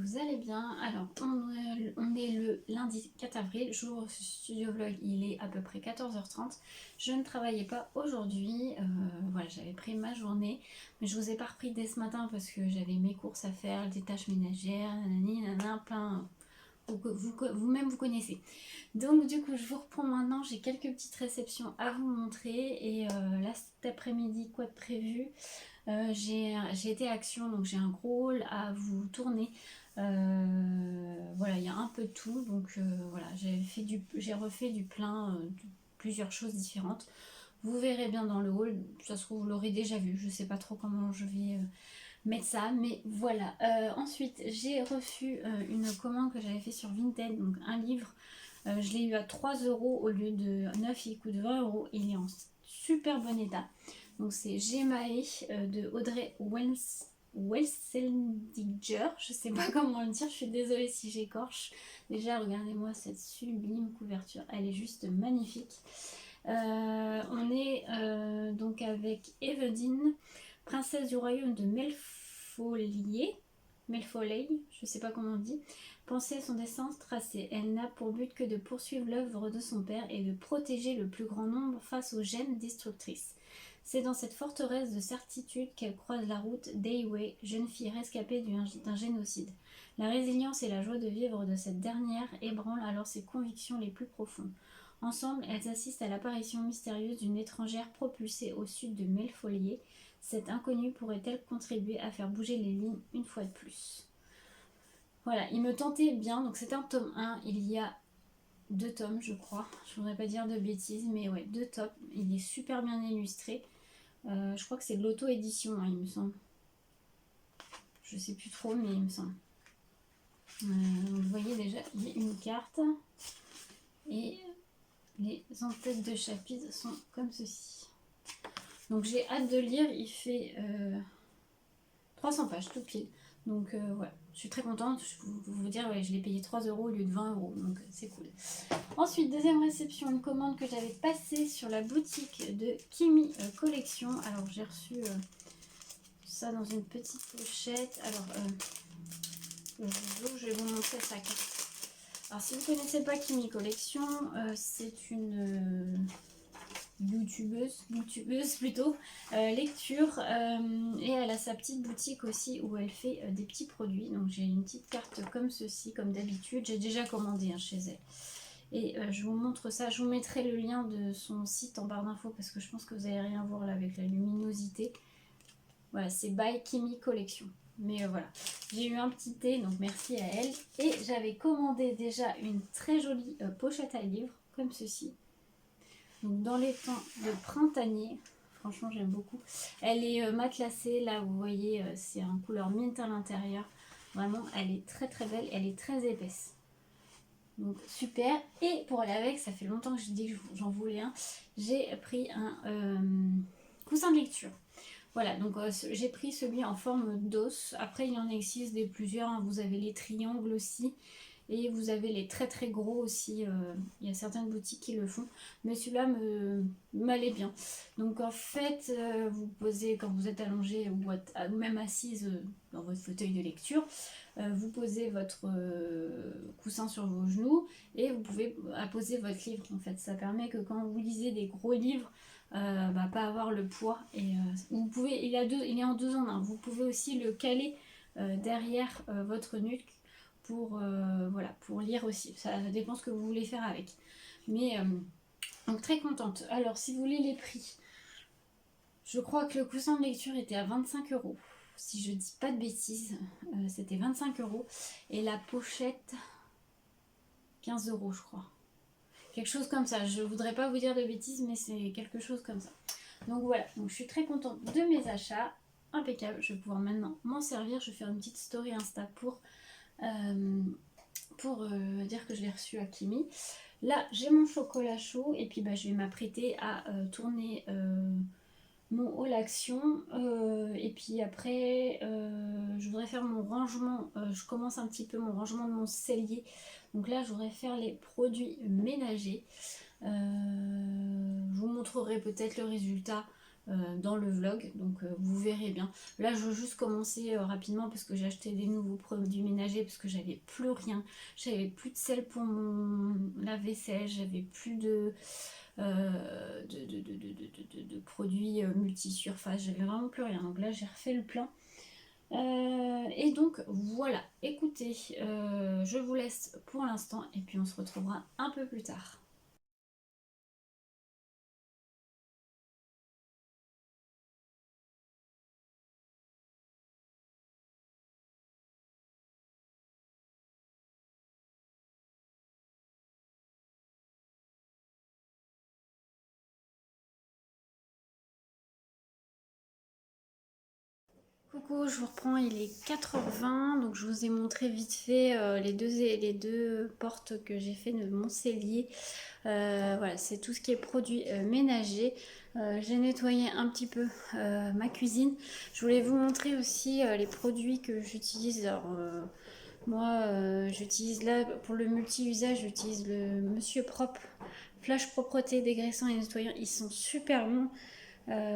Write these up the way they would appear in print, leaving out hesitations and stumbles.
vous allez bien. Alors, on est le lundi 4 avril, jour studio vlog, il est à peu près 14h30. Je ne travaillais pas aujourd'hui, voilà, j'avais pris ma journée, mais je vous ai pas repris dès ce matin parce que j'avais mes courses à faire, des tâches ménagères, nanani, nanana, plein. Vous-même vous connaissez. Donc du coup je vous reprends maintenant, j'ai quelques petites réceptions à vous montrer et là cet après-midi quoi de prévu. J'ai été à Action, donc j'ai un gros haul à vous tourner. Voilà, il y a un peu de tout, donc voilà, j'ai refait du plein de plusieurs choses différentes. Vous verrez bien dans le haul, ça se trouve vous l'aurez déjà vu, je sais pas trop comment je vais mettre ça, mais voilà. Ensuite, j'ai reçu une commande que j'avais fait sur Vinted, donc un livre. Je l'ai eu à 3 euros au lieu de 9, il coûte 20 euros. Il est en super bon état. Donc c'est Gemae de Audrey Welseldiger. Je sais pas comment le dire, je suis désolée si j'écorche. Déjà, regardez-moi cette sublime couverture, elle est juste magnifique. On est donc avec Evedine, princesse du royaume de Melfoley, je sais pas comment on dit. Pensée à son destin tracé, elle n'a pour but que de poursuivre l'œuvre de son père et de protéger le plus grand nombre face aux gènes destructrices. C'est dans cette forteresse de certitude qu'elle croise la route d'Eiwei, jeune fille rescapée d'un génocide. La résilience et la joie de vivre de cette dernière ébranlent alors ses convictions les plus profondes. Ensemble, elles assistent à l'apparition mystérieuse d'une étrangère propulsée au sud de Melfollier. Cette inconnue pourrait-elle contribuer à faire bouger les lignes une fois de plus? Voilà, il me tentait bien, donc c'est un tome 1, il y a 2 tomes je crois, je voudrais pas dire de bêtises, mais ouais, 2 tomes, il est super bien illustré. Je crois que c'est de l'auto-édition, hein, il me semble. Je sais plus trop, mais il me semble. Vous voyez déjà, il y a une carte et les en-têtes de chapitres sont comme ceci. Donc j'ai hâte de lire, il fait 300 pages tout pile. Donc ouais, je suis très contente. Je peux vous dire, ouais, je l'ai payé 3 euros au lieu de 20 euros, donc c'est cool. Ensuite, deuxième réception, une commande que j'avais passée sur la boutique de Kimi Collection. Alors j'ai reçu ça dans une petite pochette. Alors je vais vous montrer sa carte. Alors si vous ne connaissez pas Kimi Collection, c'est une youtubeuse plutôt, lecture, et elle a sa petite boutique aussi où elle fait des petits produits. Donc j'ai une petite carte comme ceci, comme d'habitude, j'ai déjà commandé chez elle. Et je vous montre ça, je vous mettrai le lien de son site en barre d'infos parce que je pense que vous n'allez rien voir là avec la luminosité. Voilà, c'est by Kimi Collection. Mais voilà, j'ai eu un petit thé, donc merci à elle. Et j'avais commandé déjà une très jolie pochette à livres, comme ceci. Donc dans les temps de printanier, franchement j'aime beaucoup. Elle est matelassée, là vous voyez, c'est un couleur mint à l'intérieur. Vraiment, elle est très très belle, elle est très épaisse. Donc super. Et pour aller avec, ça fait longtemps que je dis que j'en voulais un. J'ai pris un coussin de lecture. Voilà, donc j'ai pris celui en forme d'os. Après, il y en existe des plusieurs, hein. Vous avez les triangles aussi. Et vous avez les très très gros aussi. Il y a certaines boutiques qui le font. Mais celui-là m'allait bien. Donc en fait, vous posez, quand vous êtes allongé ou même assise dans votre fauteuil de lecture, vous posez votre coussin sur vos genoux et vous pouvez apposer votre livre. En fait, ça permet que quand vous lisez des gros livres, pas avoir le poids. Et vous pouvez, il est en 2 en 1. Vous pouvez aussi le caler derrière votre nuque pour voilà, pour lire aussi. Ça dépend ce que vous voulez faire avec. Mais donc très contente. Alors si vous voulez les prix, je crois que le coussin de lecture était à 25 euros. Si je dis pas de bêtises, c'était 25 euros. Et la pochette, 15 euros, je crois. Quelque chose comme ça. Je voudrais pas vous dire de bêtises, mais c'est quelque chose comme ça. Donc voilà, donc je suis très contente de mes achats. Impeccable. Je vais pouvoir maintenant m'en servir. Je vais faire une petite story Insta pour dire que je l'ai reçu à Kimi. Là, j'ai mon chocolat chaud et puis je vais m'apprêter à tourner mon haul action, et puis après je voudrais faire mon rangement, je commence un petit peu mon rangement de mon cellier, donc là je voudrais faire les produits ménagers. Je vous montrerai peut-être le résultat dans le vlog, donc vous verrez bien. Là je veux juste commencer rapidement parce que j'ai acheté des nouveaux produits ménagers parce que j'avais plus rien, j'avais plus de sel pour mon lave-vaisselle, j'avais plus de produits multi-surface, j'avais vraiment plus rien, donc là j'ai refait le plein. Et donc voilà, écoutez, je vous laisse pour l'instant et puis on se retrouvera un peu plus tard. Coucou, je vous reprends, il est 4h20, donc je vous ai montré vite fait les deux portes que j'ai fait de mon cellier. Voilà, c'est tout ce qui est produits ménagers. J'ai nettoyé un petit peu ma cuisine. Je voulais vous montrer aussi les produits que j'utilise. Alors, moi, j'utilise là, pour le multi-usage, j'utilise le Monsieur Propre, Flash Propreté, dégraissant et nettoyant. Ils sont super bons.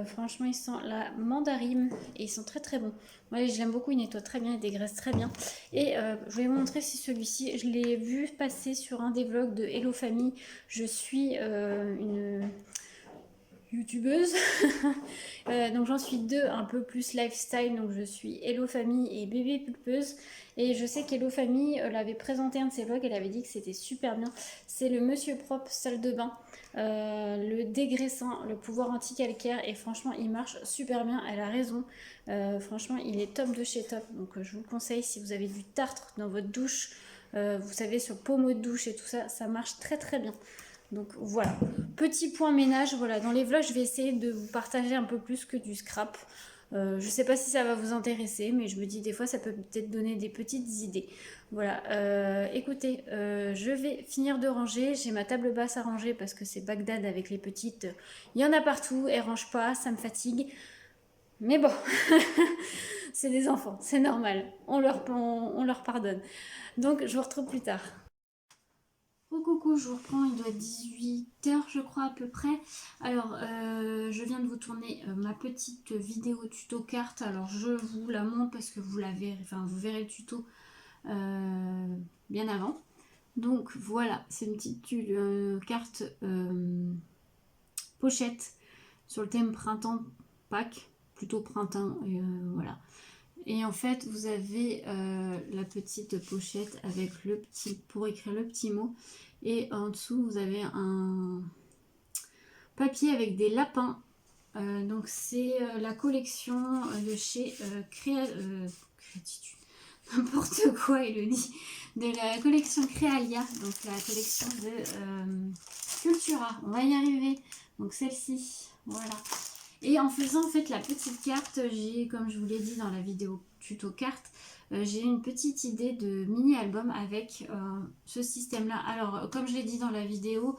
Franchement, ils sentent la mandarine et ils sont très très bons. Moi, je l'aime beaucoup, il nettoie très bien, il dégraisse très bien. Et je vais vous montrer si celui-ci, je l'ai vu passer sur un des vlogs de Hello Famille. Je suis une youtubeuse. Donc j'en suis deux, un peu plus lifestyle. Donc je suis Hello Famille et Bébé Pulpeuse. Et je sais qu'Hello Famille l'avait présenté un de ses vlogs, elle avait dit que c'était super bien. C'est le Monsieur Propre salle de bain, le dégraissant, le pouvoir anti-calcaire. Et franchement, il marche super bien. Elle a raison. Franchement, il est top de chez top. Donc je vous conseille si vous avez du tartre dans votre douche. Vous savez, sur pommeau de douche et tout ça, ça marche très très bien. Donc voilà, petit point ménage, voilà, dans les vlogs je vais essayer de vous partager un peu plus que du scrap. Je sais pas si ça va vous intéresser, mais je me dis des fois ça peut peut-être donner des petites idées. Voilà, écoutez, je vais finir de ranger, j'ai ma table basse à ranger parce que c'est Bagdad avec les petites. Il y en a partout, elles rangent pas, ça me fatigue. Mais bon, c'est des enfants, c'est normal, on leur pardonne. Donc je vous retrouve plus tard. Oh coucou, je vous reprends, il doit être 18h je crois à peu près. Alors je viens de vous tourner ma petite vidéo tuto carte. Alors je vous la montre parce que vous la verrez, enfin vous verrez le tuto bien avant. Donc voilà, c'est une petite carte pochette sur le thème printemps Pâques, plutôt printemps, voilà. Et en fait, vous avez la petite pochette avec le petit, pour écrire le petit mot. Et en dessous, vous avez un papier avec des lapins. Donc c'est la collection de chez Créatitude. N'importe quoi, il le dit. De la collection Créalia. Donc la collection de Cultura. On va y arriver. Donc celle-ci. Voilà. Et en faisant en fait la petite carte, j'ai, comme je vous l'ai dit dans la vidéo tuto carte, j'ai une petite idée de mini album avec ce système là. Alors comme je l'ai dit dans la vidéo,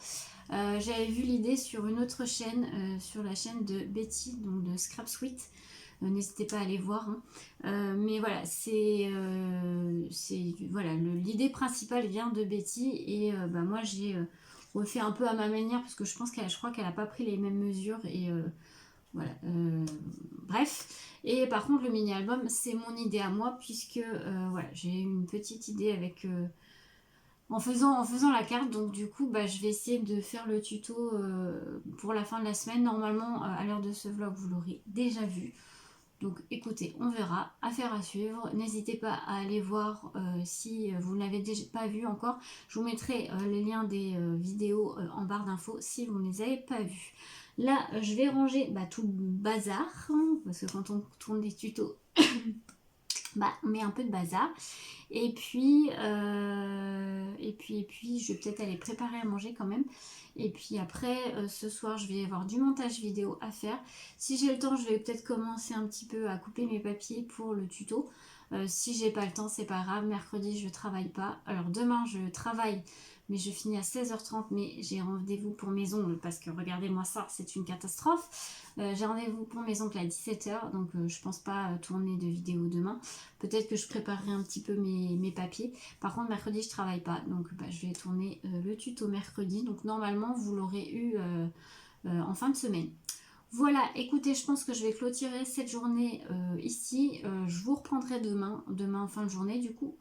j'avais vu l'idée sur une autre chaîne, sur la chaîne de Betty, donc de Scrap Sweet. N'hésitez pas à aller voir, hein. Mais voilà, voilà, l'idée principale vient de Betty et bah, moi j'ai refait un peu à ma manière parce que je crois qu'elle n'a pas pris les mêmes mesures et voilà, bref. Et par contre, le mini-album, c'est mon idée à moi, puisque voilà, j'ai une petite idée avec en faisant la carte. Donc du coup, bah, je vais essayer de faire le tuto pour la fin de la semaine. Normalement, à l'heure de ce vlog, vous l'aurez déjà vu. Donc écoutez, on verra, affaire à suivre. N'hésitez pas à aller voir si vous ne l'avez déjà pas vu encore. Je vous mettrai les liens des vidéos en barre d'infos si vous ne les avez pas vues. Là, je vais ranger bah, tout le bazar, hein, parce que quand on tourne des tutos, bah, on met un peu de bazar. Et puis, je vais peut-être aller préparer à manger quand même. Et puis après, ce soir, je vais avoir du montage vidéo à faire. Si j'ai le temps, je vais peut-être commencer un petit peu à couper mes papiers pour le tuto. Si j'ai pas le temps, c'est pas grave. Mercredi, je travaille pas. Alors demain, je travaille, mais je finis à 16h30. Mais j'ai rendez-vous pour mes ongles parce que regardez-moi ça, c'est une catastrophe. J'ai rendez-vous pour mes ongles à 17h, donc je pense pas tourner de vidéo demain. Peut-être que je préparerai un petit peu mes papiers. Par contre, mercredi, je travaille pas, donc bah, je vais tourner le tuto mercredi. Donc normalement, vous l'aurez eu en fin de semaine. Voilà, écoutez, je pense que je vais clôturer cette journée ici. Je vous reprendrai demain en fin de journée du coup.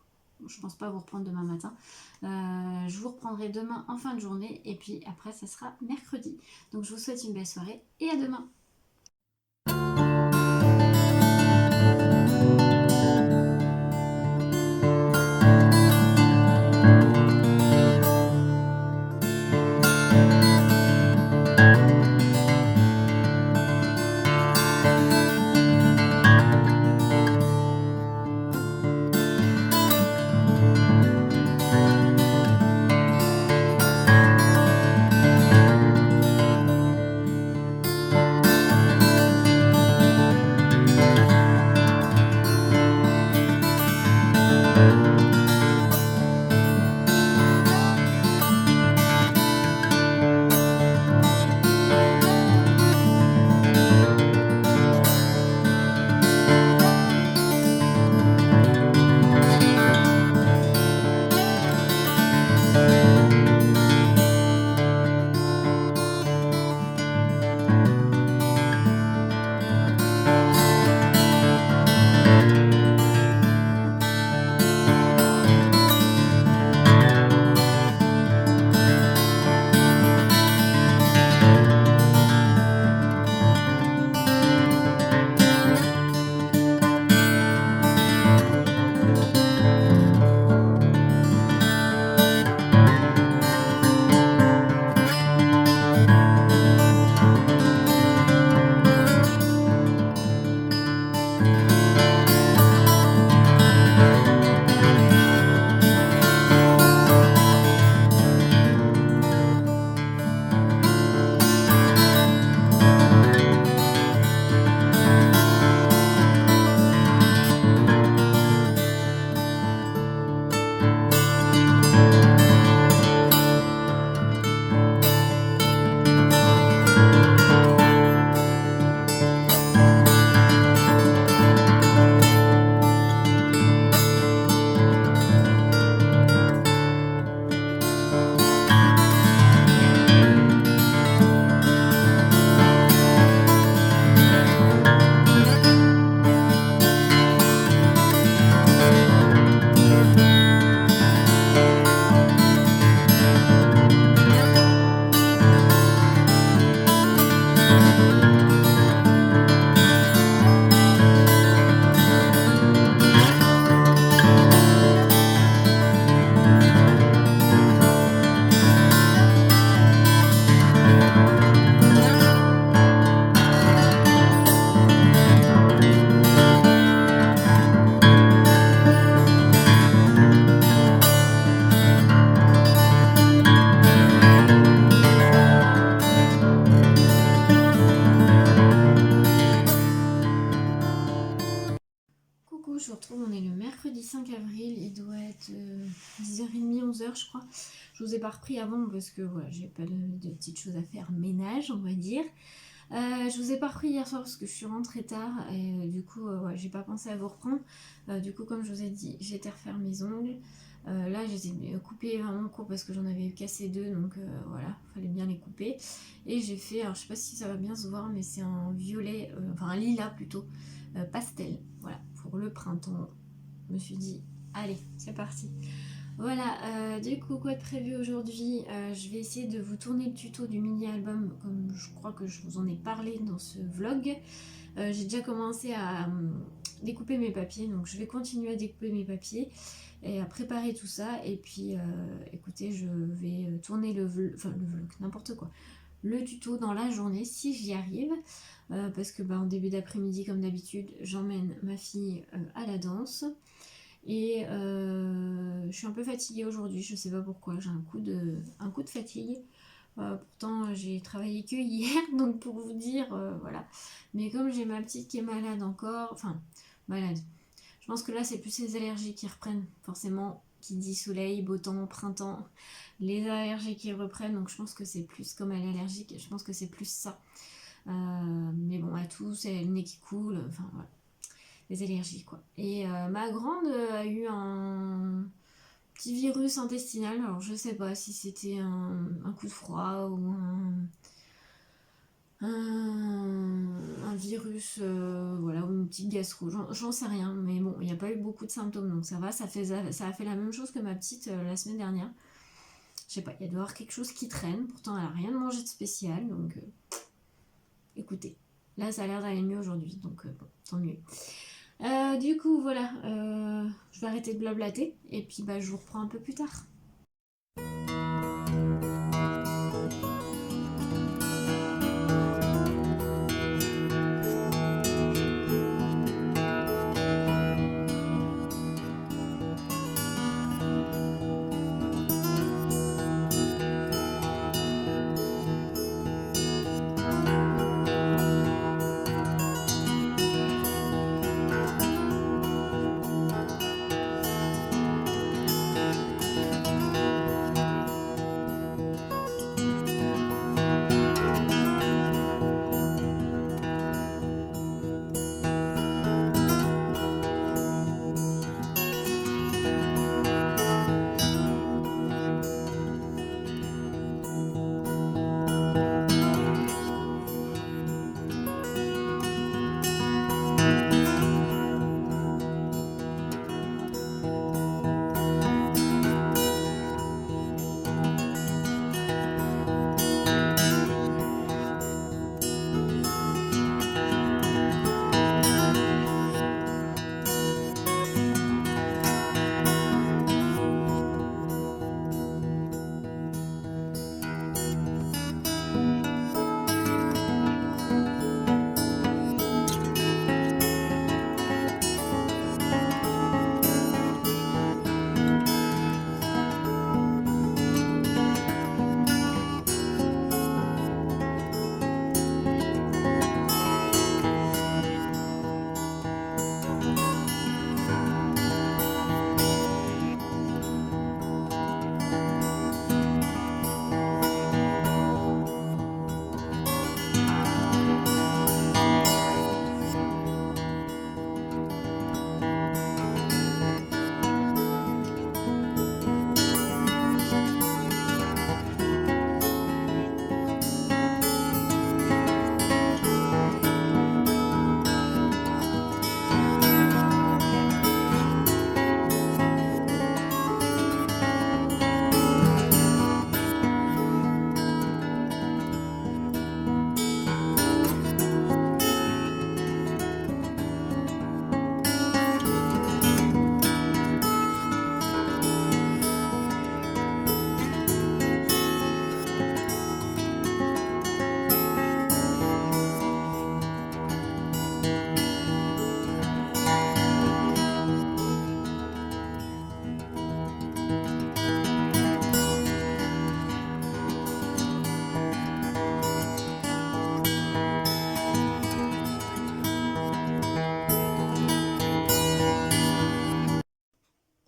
Je pense pas vous reprendre demain matin. Je vous reprendrai demain en fin de journée et puis après ça sera mercredi. Donc je vous souhaite une belle soirée et à demain. Coucou, je vous retrouve, on est le mercredi 5 avril, il doit être 10h30, 11h je crois. Je vous ai pas repris avant parce que voilà, j'ai pas de petites choses à faire, ménage on va dire. Je vous ai pas repris hier soir parce que je suis rentrée tard et du coup ouais, j'ai pas pensé à vous reprendre. Du coup comme je vous ai dit, j'ai été refaire mes ongles. Là je les ai coupés vraiment court parce que j'en avais cassé deux donc voilà, fallait bien les couper. Et j'ai fait, alors je sais pas si ça va bien se voir mais c'est un violet, enfin un lilas plutôt, pastel. Voilà, pour le printemps. Je me suis dit, allez, c'est parti. Voilà, du coup, quoi de prévu aujourd'hui? Je vais essayer de vous tourner le tuto du mini-album, comme je crois que je vous en ai parlé dans ce vlog. J'ai déjà commencé à découper mes papiers, donc je vais continuer à découper mes papiers et à préparer tout ça. Et puis, écoutez, je vais tourner le vlog, n'importe quoi, le tuto dans la journée si j'y arrive. Parce que en début d'après-midi, comme d'habitude, j'emmène ma fille à la danse. Et je suis un peu fatiguée aujourd'hui, je sais pas pourquoi, j'ai un coup de fatigue. Pourtant j'ai travaillé que hier, donc pour vous dire, voilà. Mais comme j'ai ma petite qui est malade encore, enfin malade, je pense que là c'est plus les allergies qui reprennent, forcément, qui dit soleil, beau temps, printemps, les allergies qui reprennent, donc je pense que c'est plus comme elle est allergique, je pense que c'est plus ça. Mais bon, à tous, c'est le nez qui coule, enfin voilà, les allergies quoi. Et ma grande a eu un petit virus intestinal, alors je sais pas si c'était un coup de froid ou un virus, voilà, ou une petite gastro, j'en sais rien, mais bon, il n'y a pas eu beaucoup de symptômes, donc ça va, ça a fait la même chose que ma petite la semaine dernière. Je sais pas, il y a dehors quelque chose qui traîne, pourtant elle a rien mangé de spécial, donc écoutez, là ça a l'air d'aller mieux aujourd'hui, donc bon, tant mieux. Du coup, voilà, je vais arrêter de blablater, et puis bah, je vous reprends un peu plus tard.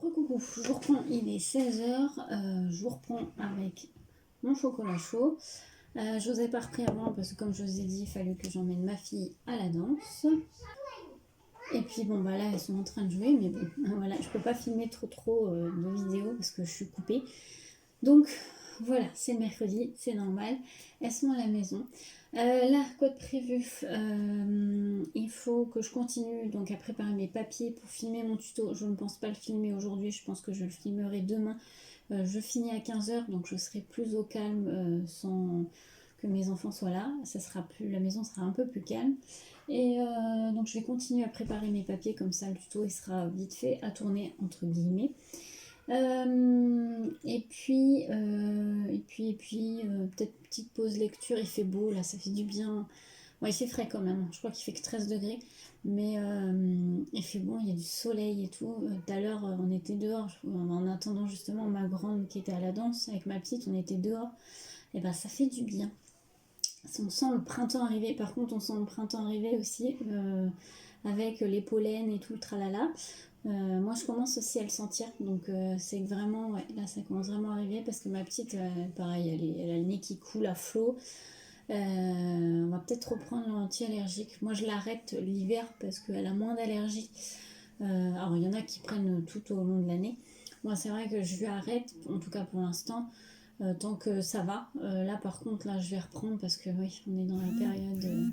Recoucou, je vous reprends, il est 16h, je vous reprends avec mon chocolat chaud. Je vous ai pas repris avant parce que comme je vous ai dit, il fallait que j'emmène ma fille à la danse. Et puis bon bah là elles sont en train de jouer, mais bon voilà, je peux pas filmer trop de vidéos parce que je suis coupée. Donc voilà, c'est mercredi, c'est normal, elles sont à la maison. Là, quoi de prévu, il faut que je continue donc à préparer mes papiers pour filmer mon tuto. Je ne pense pas le filmer aujourd'hui, je pense que je le filmerai demain. Je finis à 15h, donc je serai plus au calme sans que mes enfants soient là. La maison sera un peu plus calme. Et donc je vais continuer à préparer mes papiers, comme ça le tuto il sera vite fait à tourner entre guillemets. Et puis peut-être petite pause lecture, il fait beau là, ça fait du bien. Bon, il fait frais quand même, je crois qu'il fait que 13 degrés, mais il fait bon, il y a du soleil et tout. Tout à l'heure, on était dehors, en attendant justement ma grande qui était à la danse, avec ma petite, on était dehors, et ben ça fait du bien. On sent le printemps arriver, par contre on sent le printemps arriver aussi, avec les pollens et tout le tralala. Moi je commence aussi à le sentir, donc c'est vraiment, ouais, là ça commence vraiment à arriver parce que ma petite, pareil, elle a le nez qui coule à flot. On va peut-être reprendre l'anti-allergique. Moi je l'arrête l'hiver parce qu'elle a moins d'allergies. Alors il y en a qui prennent tout au long de l'année. Moi c'est vrai que je lui arrête, en tout cas pour l'instant, tant que ça va. Là par contre, là je vais reprendre parce que oui, on est dans la période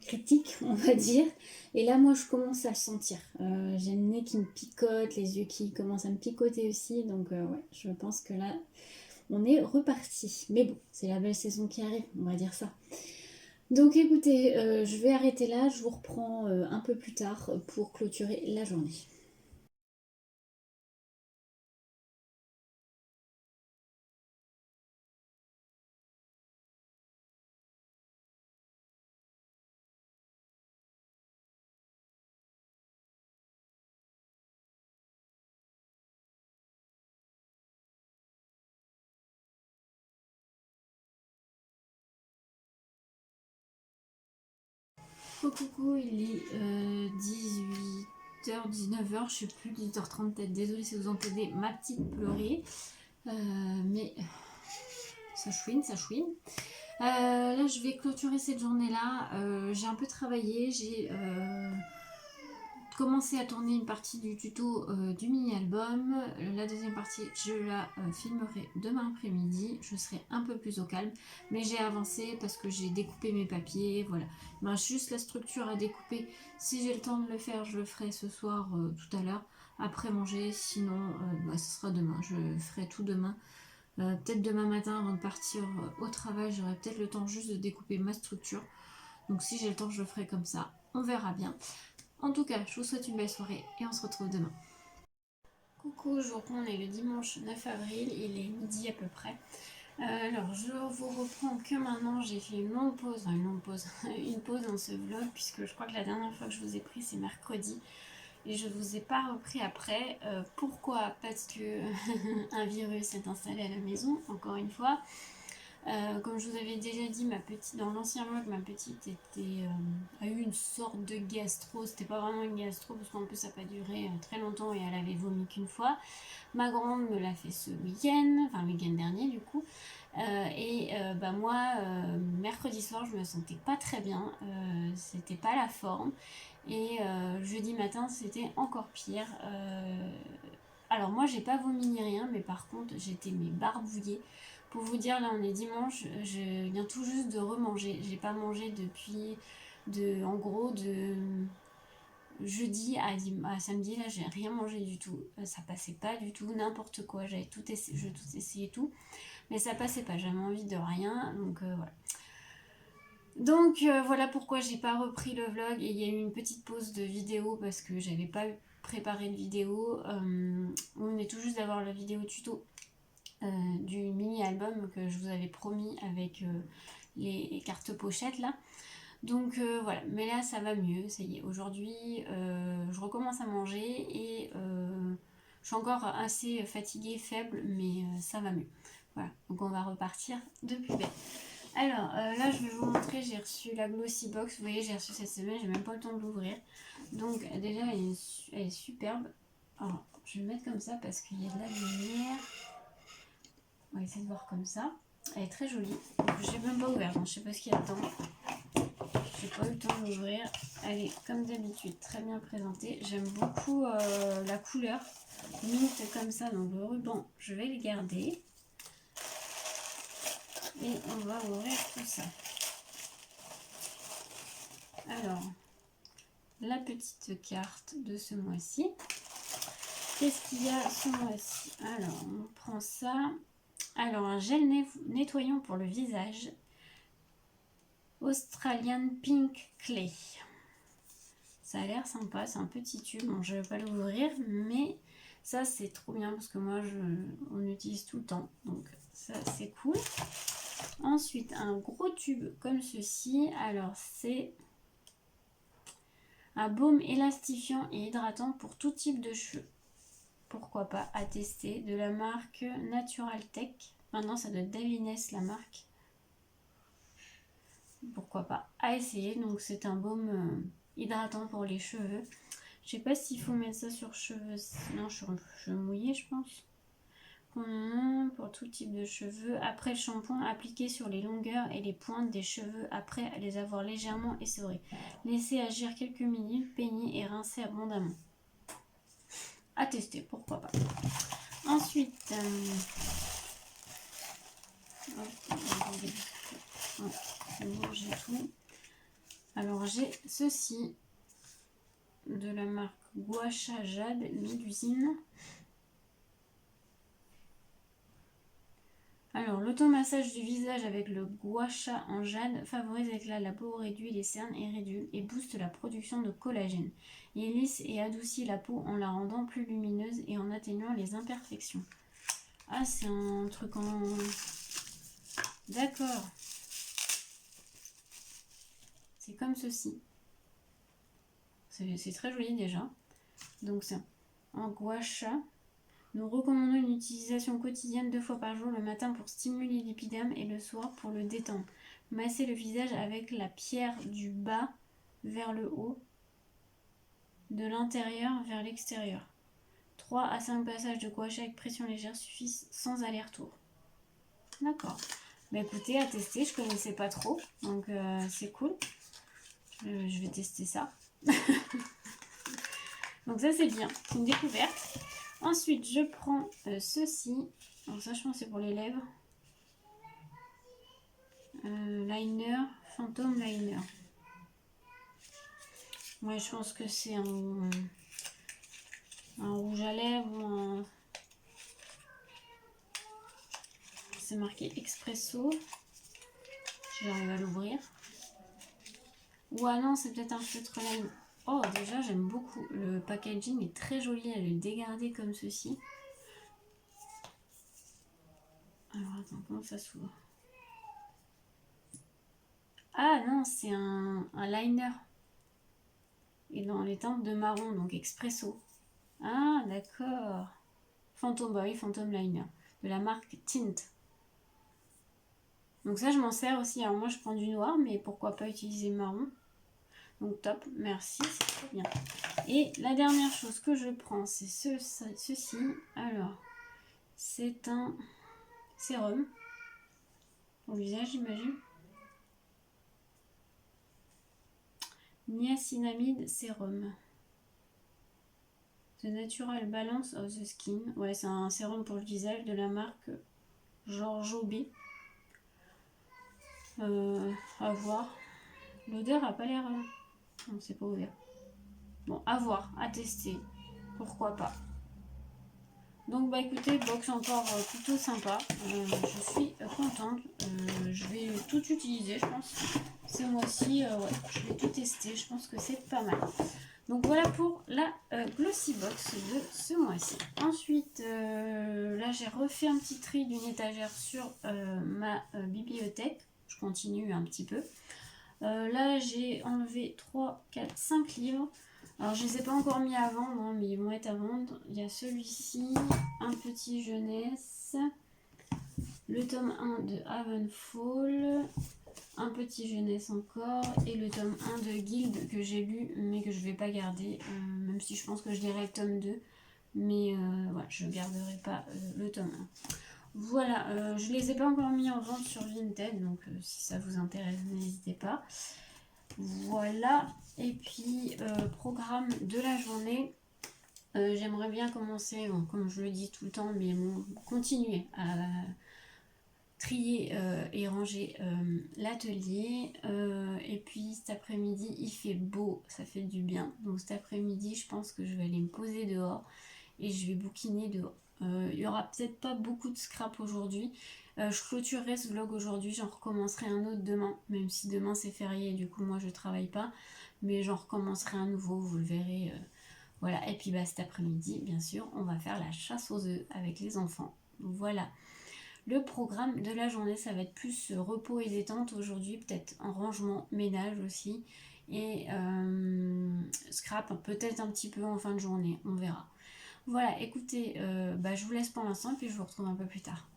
critique, on va dire. Et là, moi, je commence à le sentir. J'ai le nez qui me picote, les yeux qui commencent à me picoter aussi. Donc, ouais, je pense que là, on est reparti. Mais bon, c'est la belle saison qui arrive, on va dire ça. Donc, écoutez, je vais arrêter là. Je vous reprends un peu plus tard pour clôturer la journée. Coucou, il est 18h, 19h, je sais plus, 18h30 peut-être. Désolée si vous entendez ma petite pleurer. Mais ça chouine, ça chouine. Là, je vais clôturer cette journée-là. J'ai un peu travaillé. J'ai commencé à tourner une partie du tuto du mini-album. La deuxième partie, je la filmerai demain après-midi. Je serai un peu plus au calme. Mais j'ai avancé parce que j'ai découpé mes papiers. Voilà. Il me reste juste la structure à découper. Si j'ai le temps de le faire, je le ferai ce soir, tout à l'heure, après manger. Sinon, ce sera demain. Je ferai tout demain. Peut-être demain matin avant de partir au travail, j'aurai peut-être le temps juste de découper ma structure. Donc si j'ai le temps, je le ferai comme ça. On verra bien. En tout cas, je vous souhaite une belle soirée et on se retrouve demain. Coucou, je vous reprends, on est le dimanche 9 avril, il est midi à peu près. Alors, je vous reprends que maintenant, j'ai fait une longue pause, une pause dans ce vlog, puisque je crois que la dernière fois que je vous ai pris, c'est mercredi. Et je ne vous ai pas repris après. Pourquoi? Parce que un virus s'est installé à la maison, encore une fois. Comme je vous avais déjà dit, dans l'ancien vlog, ma petite a eu une sorte de gastro. C'était pas vraiment une gastro parce qu'en plus ça n'a pas duré très longtemps et elle avait vomi qu'une fois. Ma grande me l'a fait ce week-end, enfin le week-end dernier du coup. Moi, mercredi soir, je me sentais pas très bien. C'était pas la forme. Et jeudi matin, c'était encore pire. Alors moi, j'ai pas vomi ni rien, mais par contre, j'étais barbouillée. Pour vous dire, là on est dimanche, je viens tout juste de remanger. J'ai pas mangé depuis en gros de jeudi à samedi, là j'ai rien mangé du tout. Ça passait pas du tout, n'importe quoi. J'ai tout essayé tout, mais ça passait pas. J'avais envie de rien, donc voilà. Donc voilà pourquoi j'ai pas repris le vlog et il y a eu une petite pause de vidéo parce que j'avais pas préparé de vidéo. On est tout juste d'avoir la vidéo tuto du mini-album que je vous avais promis avec les cartes pochettes là. Donc voilà, mais là ça va mieux, ça y est. Aujourd'hui, je recommence à manger et je suis encore assez fatiguée, faible, mais ça va mieux. Voilà, donc on va repartir de plus belle. Alors là, je vais vous montrer, j'ai reçu la Glossy Box. Vous voyez, j'ai reçu cette semaine, j'ai même pas le temps de l'ouvrir. Donc déjà, elle est superbe. Alors, je vais le mettre comme ça parce qu'il y a de la lumière. On va essayer de voir comme ça. Elle est très jolie. Je n'ai même pas ouvert, donc je sais pas ce qu'il y a dedans. J'ai pas eu le temps d'ouvrir. Elle est comme d'habitude très bien présentée. J'aime beaucoup la couleur mint comme ça. Donc le ruban, je vais le garder. Et on va ouvrir tout ça. Alors, la petite carte de ce mois-ci. Qu'est-ce qu'il y a ce mois-ci? Alors, on prend ça. Alors, un gel nettoyant pour le visage. Australian Pink Clay. Ça a l'air sympa, c'est un petit tube. Bon, je vais pas l'ouvrir, mais ça c'est trop bien parce que moi on l'utilise tout le temps. Donc ça c'est cool. Ensuite, un gros tube comme ceci. Alors c'est un baume élastifiant et hydratant pour tout type de cheveux. Pourquoi pas, à tester. De la marque Natural Tech. Maintenant ça doit être Davines la marque. Pourquoi pas, à essayer. Donc c'est un baume hydratant pour les cheveux. Je sais pas s'il faut mettre ça sur cheveux. Non, cheveux mouillés, je pense. Pour tout type de cheveux. Après le shampoing, appliqué sur les longueurs et les pointes des cheveux après les avoir légèrement essorés. Laissez agir quelques minutes, peignez et rincez abondamment. À tester, pourquoi pas. Ensuite, Hop, ouais, c'est bon, j'ai tout. Alors j'ai ceci de la marque Gua Sha Jade Mélusine. Alors, l'automassage du visage avec le Gua Sha en jade favorise l'éclat de la peau, réduit les cernes et réduit et booste la production de collagène. Il lisse et adoucit la peau en la rendant plus lumineuse et en atténuant les imperfections. Ah, c'est un truc en... D'accord. C'est comme ceci. C'est très joli déjà. Donc c'est en Gua Sha. Nous recommandons une utilisation quotidienne 2 fois par jour, le matin pour stimuler l'épiderme et le soir pour le détendre. Massez le visage avec la pierre du bas vers le haut, de l'intérieur vers l'extérieur. 3 à 5 passages de gua sha avec pression légère suffisent sans aller-retour. D'accord. Bah écoutez, à tester, je connaissais pas trop, donc c'est cool. Je vais tester ça. Donc ça c'est bien, c'est une découverte. Ensuite, je prends ceci. Alors ça, je pense que c'est pour les lèvres. Liner, Phantom Liner. Ouais, je pense que c'est un rouge à lèvres ou un... C'est marqué Expresso. J'arrive à l'ouvrir. Ou ah non, c'est peut-être un feutre liner. Oh, déjà, j'aime beaucoup. Le packaging est très joli. Elle est dégardée comme ceci. Alors, attends, comment ça s'ouvre? Ah non, c'est un liner. Et dans les teintes de marron, donc expresso. Ah, d'accord. Phantom Boy, Phantom Liner. De la marque Tint. Donc ça, je m'en sers aussi. Alors moi, je prends du noir, mais pourquoi pas utiliser marron. Donc top, merci, c'est très bien. Et la dernière chose que je prends, c'est ceci. Alors, c'est un sérum. Pour le visage, j'imagine. Niacinamide sérum. The Natural Balance of the Skin. Ouais, c'est un sérum pour le visage de la marque Giorgio B. À voir. L'odeur a pas l'air... Non, c'est pas ouvert. Bon, à voir, à tester. Pourquoi pas. Donc, bah écoutez, box encore plutôt sympa. Je suis contente. Je vais tout utiliser, je pense. Ce mois-ci, ouais, je vais tout tester. Je pense que c'est pas mal. Donc voilà pour la Glossy Box de ce mois-ci. Ensuite, là j'ai refait un petit tri d'une étagère sur ma bibliothèque. Je continue un petit peu. Là j'ai enlevé 3, 4, 5 livres. Alors je ne les ai pas encore mis à vendre, hein, mais ils vont être à vendre. Il y a celui-ci, un petit jeunesse, le tome 1 de Havenfall, un petit jeunesse encore, et le tome 1 de Guild que j'ai lu mais que je vais pas garder, même si je pense que je lirai le tome 2, mais voilà, je ne garderai pas le tome 1. Voilà, je les ai pas encore mis en vente sur Vinted, donc si ça vous intéresse, n'hésitez pas. Voilà, et puis programme de la journée. J'aimerais bien commencer, bon, comme je le dis tout le temps, mais bon, continuer à trier et ranger l'atelier. Et puis cet après-midi, il fait beau, ça fait du bien. Donc cet après-midi, je pense que je vais aller me poser dehors et je vais bouquiner dehors. Il n'y aura peut-être pas beaucoup de scrap aujourd'hui. Je clôturerai ce vlog aujourd'hui, j'en recommencerai un autre demain, même si demain c'est férié et du coup moi je travaille pas, mais j'en recommencerai un nouveau, vous le verrez. Voilà, et puis bah, cet après-midi, bien sûr, on va faire la chasse aux œufs avec les enfants. Voilà. Le programme de la journée, ça va être plus repos et détente aujourd'hui, peut-être en rangement, ménage aussi, et scrap peut-être un petit peu en fin de journée, on verra. Voilà, écoutez, je vous laisse pour l'instant, puis je vous retrouve un peu plus tard.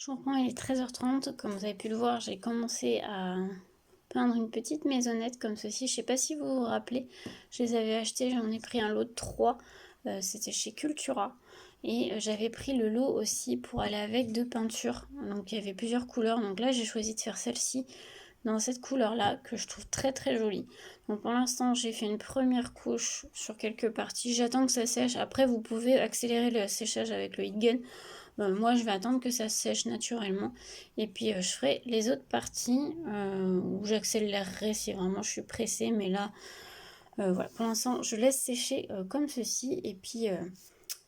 Je reprends, il est 13h30. Comme vous avez pu le voir, j'ai commencé à peindre une petite maisonnette comme ceci. Je ne sais pas si vous vous rappelez, je les avais achetés, j'en ai pris un lot de 3. C'était chez Cultura. Et j'avais pris le lot aussi pour aller avec de peinture. Donc il y avait plusieurs couleurs. Donc là, j'ai choisi de faire celle-ci dans cette couleur-là que je trouve très très jolie. Donc pour l'instant, j'ai fait une première couche sur quelques parties. J'attends que ça sèche. Après, vous pouvez accélérer le séchage avec le heat gun. Moi, je vais attendre que ça sèche naturellement. Et puis, je ferai les autres parties où j'accélérerai si vraiment je suis pressée. Mais là, voilà, pour l'instant, je laisse sécher comme ceci. Et puis,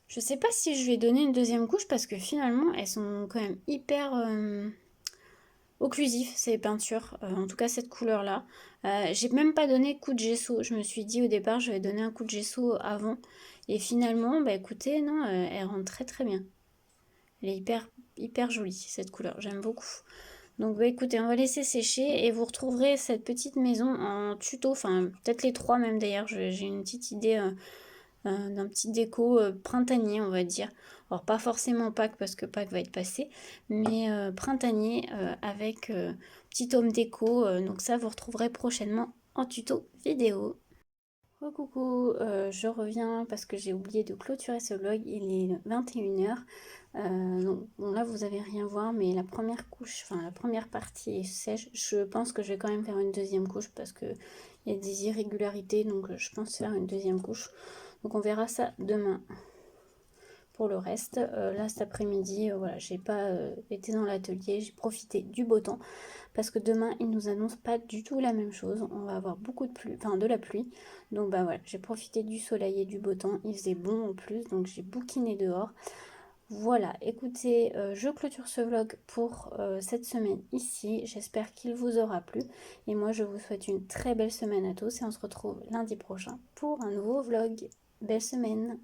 je sais pas si je vais donner une deuxième couche parce que finalement, elles sont quand même hyper occlusives, ces peintures. En tout cas, cette couleur-là. J'ai même pas donné coup de gesso. Je me suis dit au départ, je vais donner un coup de gesso avant. Et finalement, bah écoutez, non, elle rentre très très bien. Elle est hyper jolie, cette couleur. J'aime beaucoup. Donc bah écoutez, on va laisser sécher et vous retrouverez cette petite maison en tuto. Enfin, peut-être les 3 même d'ailleurs. J'ai une petite idée d'un petit déco printanier, on va dire. Alors pas forcément Pâques parce que Pâques va être passé, mais printanier avec petit homme déco. Donc ça, vous retrouverez prochainement en tuto vidéo. Coucou, je reviens parce que j'ai oublié de clôturer ce vlog, il est 21h. Donc bon, là vous avez rien voir, mais la première couche, enfin la première partie est sèche. Je pense que je vais quand même faire une deuxième couche parce que il y a des irrégularités, donc je pense faire une deuxième couche. Donc on verra ça demain. Pour le reste, là cet après-midi, voilà, j'ai pas été dans l'atelier, j'ai profité du beau temps parce que demain ils nous annoncent pas du tout la même chose. On va avoir beaucoup de pluie, enfin de la pluie. Donc bah voilà, j'ai profité du soleil et du beau temps. Il faisait bon en plus, donc j'ai bouquiné dehors. Voilà, écoutez, je clôture ce vlog pour cette semaine ici. J'espère qu'il vous aura plu. Et moi, je vous souhaite une très belle semaine à tous et on se retrouve lundi prochain pour un nouveau vlog. Belle semaine!